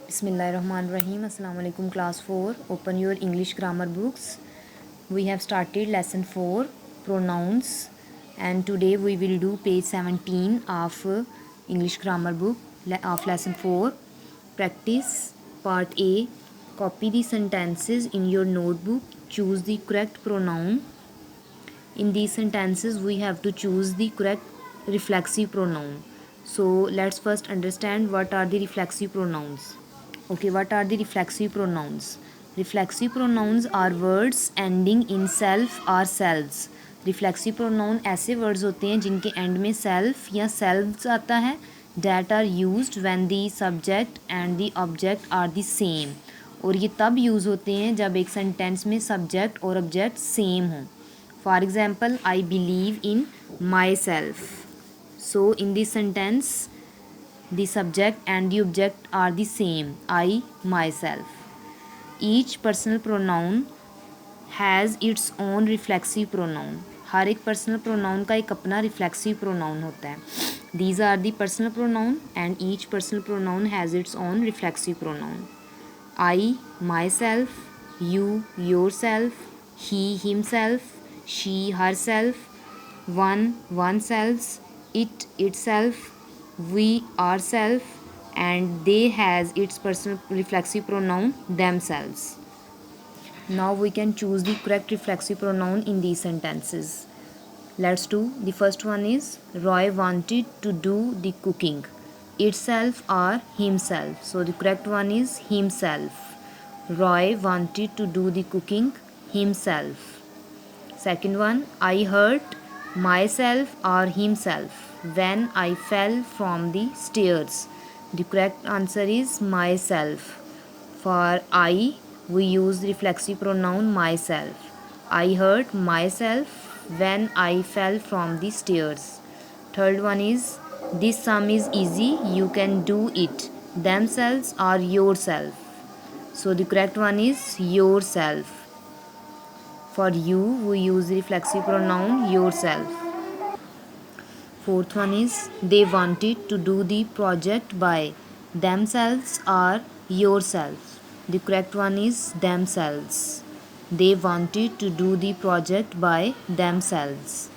Bismillahirrahmanirrahim. Assalamu alaikum class 4. Open your English grammar books. We have started lesson 4 pronouns, and today we will do page 17 of English grammar book of lesson 4. Practice part A. Copy the sentences in your notebook. Choose the correct pronoun. In these sentences we have to choose the correct reflexive pronoun. So let's first understand what are the reflexive pronouns. Okay, what are the reflexive pronouns? Reflexive pronouns are words ending in self or selves. Reflexive pronoun ऐसे words होते हैं जिनके and में self या selves आता है, that are used when the subject and the object are the same. और ये तब यूज़ होते हैं जब एक सेंटेंस में सब्जेक्ट और ऑब्जेक्ट सेम हो. For example, I believe in my self. So in this sentence the subject and the object are the same, I, myself. Each personal pronoun has its own reflexive pronoun. हर एक personal pronoun का एक अपना reflexive pronoun होता है. These are the personal pronoun and each personal pronoun has its own reflexive pronoun. I, myself, you, yourself, he, himself, she, herself, one, oneself, it, itself, we, ourself, and they has its personal reflexive pronoun themselves. Now we can choose the correct reflexive pronoun in these sentences. Let's do. The first one is Roy wanted to do the cooking. Itself or himself. So the correct one is himself. Roy wanted to do the cooking himself. Second one, I hurt myself or himself when I fell from the stairs. The correct answer is myself. For I, we use reflexive pronoun myself. I hurt myself when I fell from the stairs. Third one is this sum is easy, you can do it. Themselves or yourself. So the correct one is yourself. For you, we use reflexive pronoun yourself. Fourth one is they wanted to do the project by themselves or yourself. The correct one is themselves. They wanted to do the project by themselves.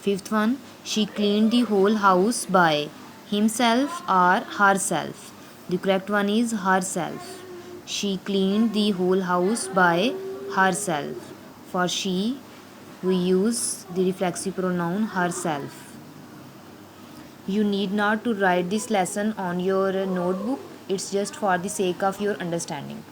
Fifth one, she cleaned the whole house by himself or herself. The correct one is herself. She cleaned the whole house by herself. For she, we use the reflexive pronoun herself. You need not to write this lesson on your notebook. It's just for the sake of your understanding.